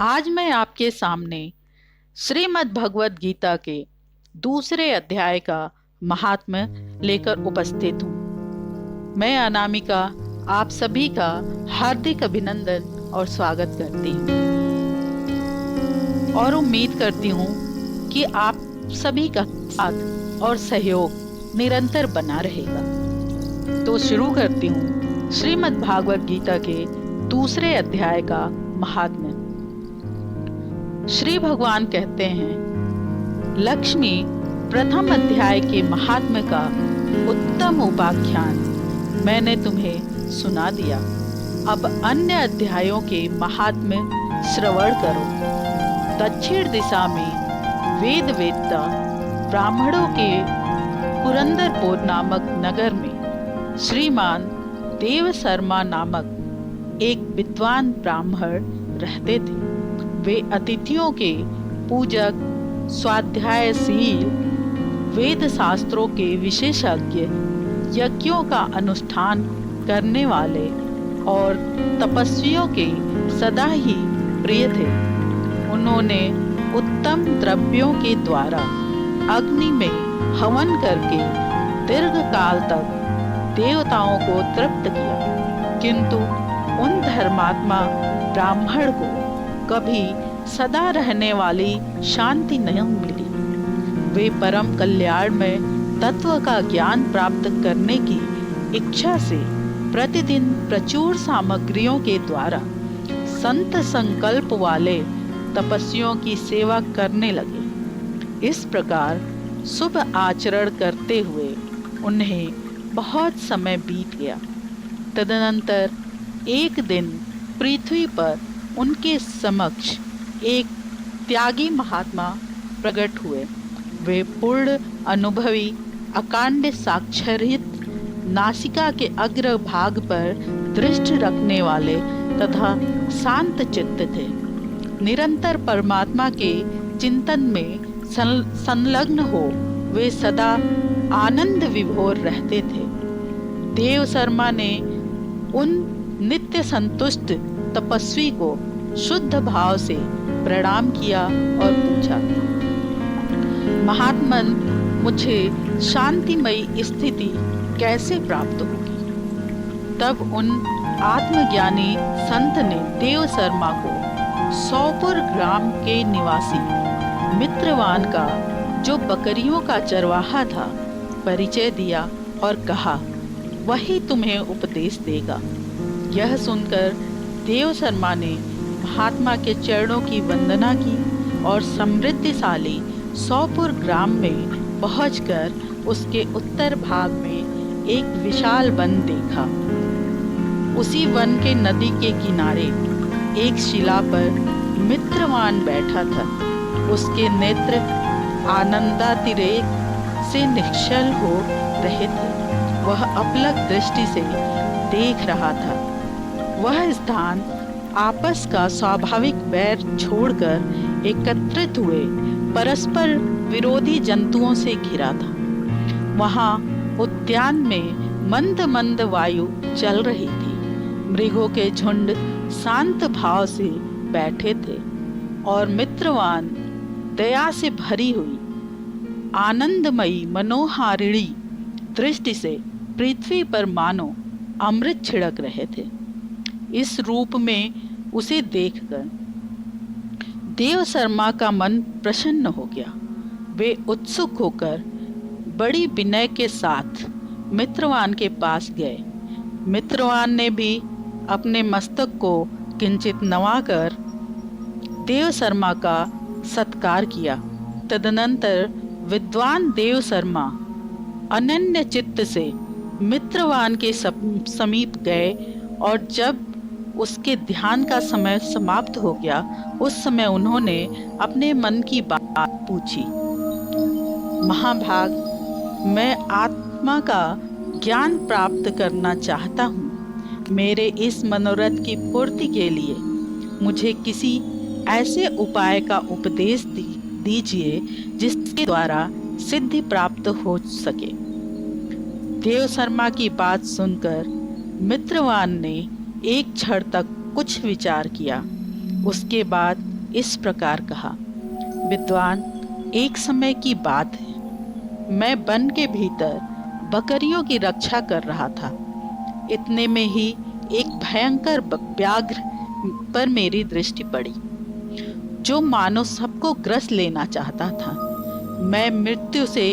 आज मैं आपके सामने श्रीमद् भगवद गीता के दूसरे अध्याय का महात्म्य लेकर उपस्थित हूँ। मैं अनामिका आप सभी का हार्दिक अभिनंदन और स्वागत करती हूँ और उम्मीद करती हूँ कि आप सभी का साथ और सहयोग निरंतर बना रहेगा। तो शुरू करती हूँ श्रीमद् भागवत गीता के दूसरे अध्याय का महात्म्य। श्री भगवान कहते हैं, लक्ष्मी प्रथम अध्याय के महात्म्य का उत्तम उपाख्यान मैंने तुम्हें सुना दिया। अब अन्य अध्यायों के महात्म्य श्रवण करो। दक्षिण दिशा में वेद वेदता ब्राह्मणों के पुरंदरपुर नामक नगर में श्रीमान देव शर्मा नामक एक विद्वान ब्राह्मण रहते थे। वे अतिथियों के पूजक, स्वाध्यायशील, वेद शास्त्रों के विशेषज्ञ, यज्ञों का अनुष्ठान करने वाले और तपस्वियों के सदा ही प्रिय थे। उन्होंने उत्तम द्रव्यों के द्वारा अग्नि में हवन करके दीर्घ काल तक देवताओं को तृप्त किया, किंतु उन धर्मात्मा ब्राह्मण को कभी सदा रहने वाली शांति नहीं मिली। वे परम कल्याण में तत्व का ज्ञान प्राप्त करने की इच्छा से प्रतिदिन प्रचुर सामग्रियों के द्वारा संत संकल्प वाले तपस्वियों की सेवा करने लगे। इस प्रकार शुभ आचरण करते हुए उन्हें बहुत समय बीत गया। तदनंतर एक दिन पृथ्वी पर उनके समक्ष एक त्यागी महात्मा प्रकट हुए। वे पूर्ण अनुभवी, अकांड साक्षरित, नासिका के अग्र भाग पर दृष्टि रखने वाले तथा शांत चित्त थे। निरंतर परमात्मा के चिंतन में संलग्न हो वे सदा आनंद विभोर रहते थे। देव शर्मा ने उन नित्य संतुष्ट तपस्वी को शुद्ध भाव से प्रणाम किया और पूछा, महात्मन, मुझे शांतिमयी स्थिति कैसे प्राप्त होगी? तब उन आत्मज्ञानी संत ने देव शर्मा को सौपुर ग्राम के निवासी मित्रवान का, जो बकरियों का चरवाहा था, परिचय दिया और कहा, वही तुम्हें उपदेश देगा। यह सुनकर देव शर्मा ने महात्मा के चरणों की वंदना की और समृद्धिशाली सौपुर ग्राम में पहुंचकर उसके उत्तर भाग में एक विशाल वन देखा। उसी वन के नदी के किनारे एक शिला पर मित्रवान बैठा था। उसके नेत्र आनंदातिरेक से निश्चल हो रहे थे। वह अपलक दृष्टि से देख रहा था। वह स्थान आपस का स्वाभाविक बैर छोड़कर एकत्रित हुए परस्पर विरोधी जंतुओं से घिरा था। वहाँ उद्यान में मंद मंद वायु चल रही थी। मृगों के झुंड शांत भाव से बैठे थे और मित्रवान दया से भरी हुई आनंदमयी मनोहारिणी दृष्टि से पृथ्वी पर मानो अमृत छिड़क रहे थे। इस रूप में उसे देखकर देव शर्मा का मन प्रसन्न हो गया। वे उत्सुक होकर बड़ी विनय के साथ मित्रवान के पास गए। मित्रवान ने भी अपने मस्तक को किंचित नवाकर देव शर्मा का सत्कार किया। तदनंतर विद्वान देव शर्मा अनन्य चित्त से मित्रवान के समीप गए और जब उसके ध्यान का समय समाप्त हो गया, उस समय उन्होंने अपने मन की बात पूछी, महाभाग, मैं आत्मा का ज्ञान प्राप्त करना चाहता हूँ। मेरे इस मनोरथ की पूर्ति के लिए मुझे किसी ऐसे उपाय का उपदेश दीजिए जिसके द्वारा सिद्धि प्राप्त हो सके। देव शर्मा की बात सुनकर मित्रवान ने एक क्षण तक कुछ विचार किया। उसके बाद इस प्रकार कहा, विद्वान, एक समय की बात है, मैं वन के भीतर बकरियों की रक्षा कर रहा था। इतने में ही एक भयंकर व्याघ्र पर मेरी दृष्टि पड़ी, जो मानो सबको ग्रस लेना चाहता था। मैं मृत्यु से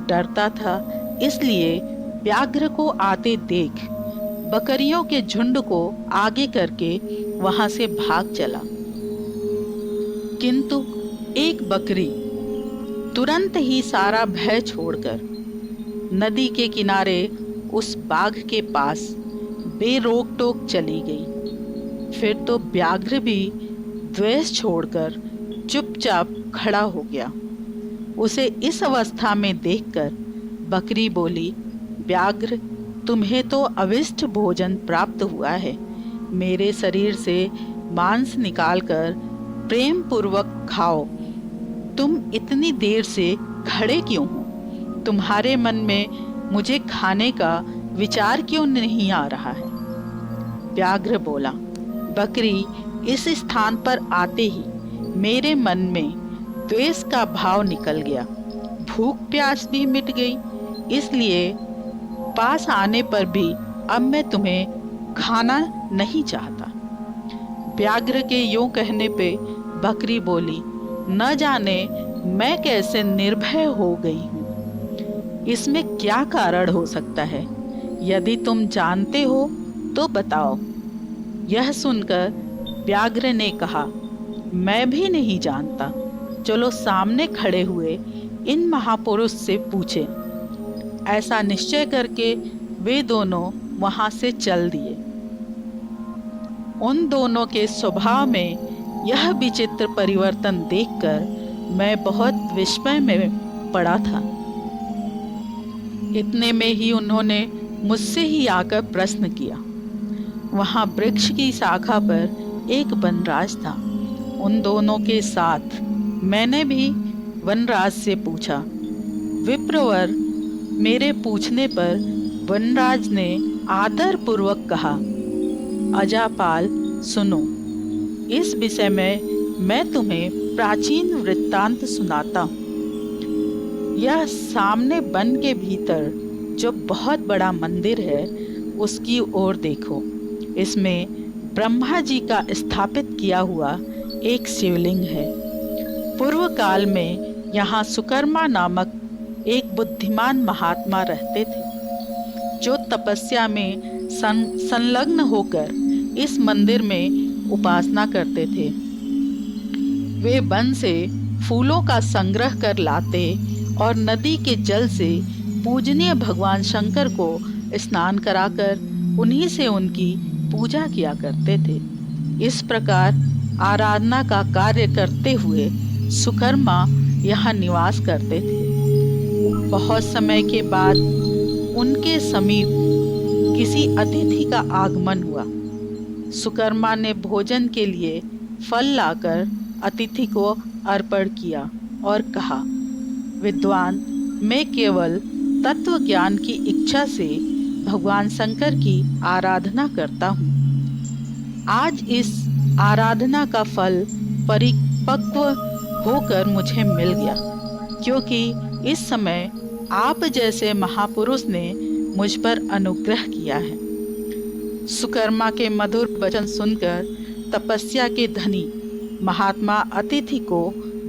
डरता था, इसलिए व्याघ्र को आते देख बकरियों के झुंड को आगे करके वहां से भाग चला। किंतु एक बकरी तुरंत ही सारा भय छोड़कर नदी के किनारे उस बाघ के पास बेरोक टोक चली गई। फिर तो व्याघ्र भी द्वेष छोड़कर चुपचाप खड़ा हो गया। उसे इस अवस्था में देखकर बकरी बोली, व्याघ्र, तुम्हें तो अविष्ट भोजन प्राप्त हुआ है। मेरे शरीर से मांस निकालकर प्रेम पूर्वक खाओ। तुम इतनी देर से खड़े क्यों हो? तुम्हारे मन में मुझे खाने का विचार क्यों नहीं आ रहा है? व्याघ्र बोला, बकरी, इस स्थान पर आते ही मेरे मन में द्वेष का भाव निकल गया, भूख प्यास भी मिट गई, इसलिए पास आने पर भी अब मैं तुम्हें खाना नहीं चाहता। व्याघ्र के यूं कहने पे बकरी बोली, न जाने मैं कैसे निर्भय हो गई हूँ। इसमें क्या कारण हो सकता है? यदि तुम जानते हो तो बताओ। यह सुनकर व्याघ्र ने कहा, मैं भी नहीं जानता। चलो सामने खड़े हुए इन महापुरुष से पूछे। ऐसा निश्चय करके वे दोनों वहां से चल दिए। उन दोनों के स्वभाव में यह विचित्र परिवर्तन देखकर मैं बहुत विस्मय में पड़ा था। इतने में ही उन्होंने मुझसे ही आकर प्रश्न किया। वहां वृक्ष की शाखा पर एक वनराज था। उन दोनों के साथ मैंने भी वनराज से पूछा। विप्रवर, मेरे पूछने पर वनराज ने आदर पूर्वक कहा, अजापाल, सुनो, इस विषय में मैं तुम्हें प्राचीन वृत्तांत सुनाता हूँ। यह सामने वन के भीतर जो बहुत बड़ा मंदिर है, उसकी ओर देखो। इसमें ब्रह्मा जी का स्थापित किया हुआ एक शिवलिंग है। पूर्व काल में यहाँ सुकर्मा नामक एक बुद्धिमान महात्मा रहते थे, जो तपस्या में संलग्न होकर इस मंदिर में उपासना करते थे। वे वन से फूलों का संग्रह कर लाते और नदी के जल से पूजनीय भगवान शंकर को स्नान कराकर उन्हीं से उनकी पूजा किया करते थे। इस प्रकार आराधना का कार्य करते हुए सुकर्मा यहाँ निवास करते थे। बहुत समय के बाद उनके समीप किसी अतिथि का आगमन हुआ। सुकर्मा ने भोजन के लिए फल लाकर अतिथि को अर्पण किया और कहा, विद्वान, मैं केवल तत्व ज्ञान की इच्छा से भगवान शंकर की आराधना करता हूँ। आज इस आराधना का फल परिपक्व होकर मुझे मिल गया, क्योंकि इस समय आप जैसे महापुरुष ने मुझ पर अनुग्रह किया है। सुकर्मा के मधुर वचन सुनकर तपस्या के धनी महात्मा अतिथि को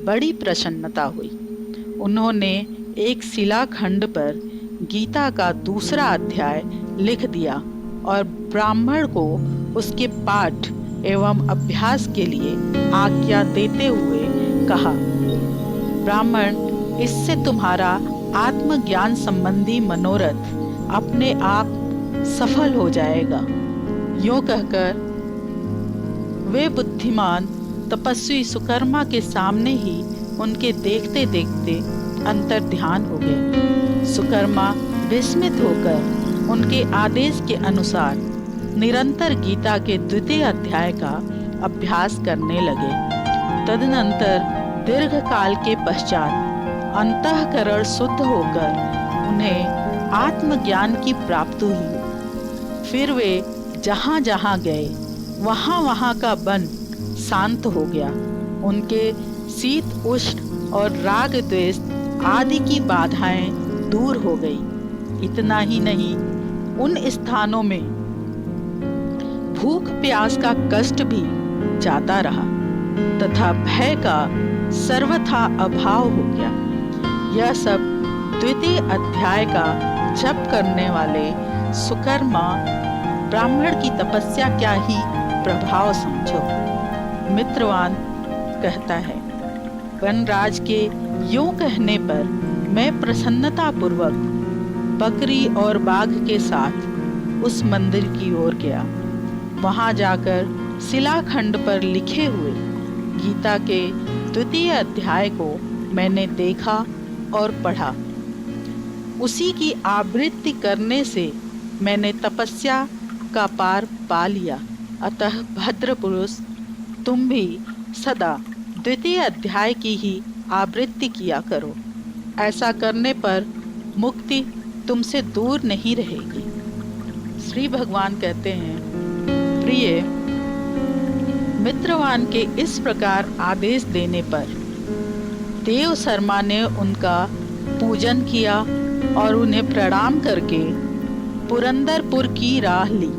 बड़ी प्रसन्नता हुई। उन्होंने एक शिलाखंड पर गीता का दूसरा अध्याय लिख दिया और ब्राह्मण को उसके पाठ एवं अभ्यास के लिए आज्ञा देते हुए कहा, ब्राह्मण, इससे तुम्हारा आत्मज्ञान संबंधी मनोरथ अपने आप सफल हो जाएगा। यूं कहकर वे बुद्धिमान तपस्वी सुकर्मा के सामने ही उनके देखते देखते अंतर ध्यान हो गए। सुकर्मा विस्मित होकर उनके आदेश के अनुसार निरंतर गीता के द्वितीय अध्याय का अभ्यास करने लगे। तदनंतर दीर्घ काल के पश्चात अंतःकरण शुद्ध होकर उन्हें आत्मज्ञान की प्राप्ति हुई। फिर वे जहाँ जहाँ गए वहाँ वहाँ का वन शांत हो गया। उनके शीत उष्ण और राग द्वेष आदि की बाधाएं दूर हो गई। इतना ही नहीं, उन स्थानों में भूख प्यास का कष्ट भी जाता रहा तथा भय का सर्वथा अभाव हो गया। यह सब द्वितीय अध्याय का जप करने वाले सुकर्मा ब्राह्मण की तपस्या क्या ही प्रभाव समझो। मित्रवान कहता है, वनराज के यूं कहने पर मैं प्रसन्नता पूर्वक बकरी और बाघ के साथ उस मंदिर की ओर गया। वहां जाकर शिलाखंड पर लिखे हुए गीता के द्वितीय अध्याय को मैंने देखा और पढ़ा। उसी की आवृत्ति करने से मैंने तपस्या का पार पा लिया। अतः भद्र पुरुष, तुम भी सदा द्वितीय अध्याय की ही आवृत्ति किया करो। ऐसा करने पर मुक्ति तुमसे दूर नहीं रहेगी। श्री भगवान कहते हैं, प्रिय, मित्रवान के इस प्रकार आदेश देने पर देव शर्मा ने उनका पूजन किया और उन्हें प्रणाम करके पुरंदरपुर की राह ली।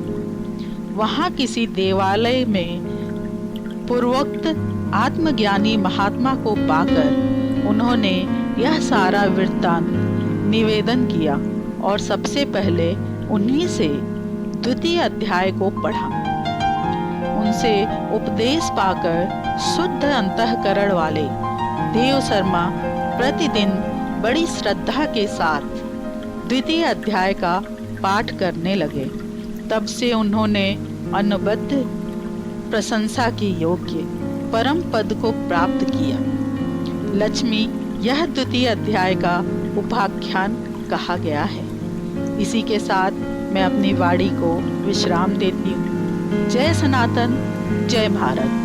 वहां किसी देवालय में पूर्वोक्त आत्मज्ञानी महात्मा को पाकर उन्होंने यह सारा वृत्तांत निवेदन किया और सबसे पहले उन्हीं से द्वितीय अध्याय को पढ़ा। उनसे उपदेश पाकर शुद्ध अंतःकरण वाले देव शर्मा प्रतिदिन बड़ी श्रद्धा के साथ द्वितीय अध्याय का पाठ करने लगे। तब से उन्होंने अनबद्ध प्रशंसा के योग्य परम पद को प्राप्त किया। लक्ष्मी यह द्वितीय अध्याय का उपाख्यान कहा गया है। इसी के साथ मैं अपनी वाणी को विश्राम देती हूँ। जय सनातन, जय भारत।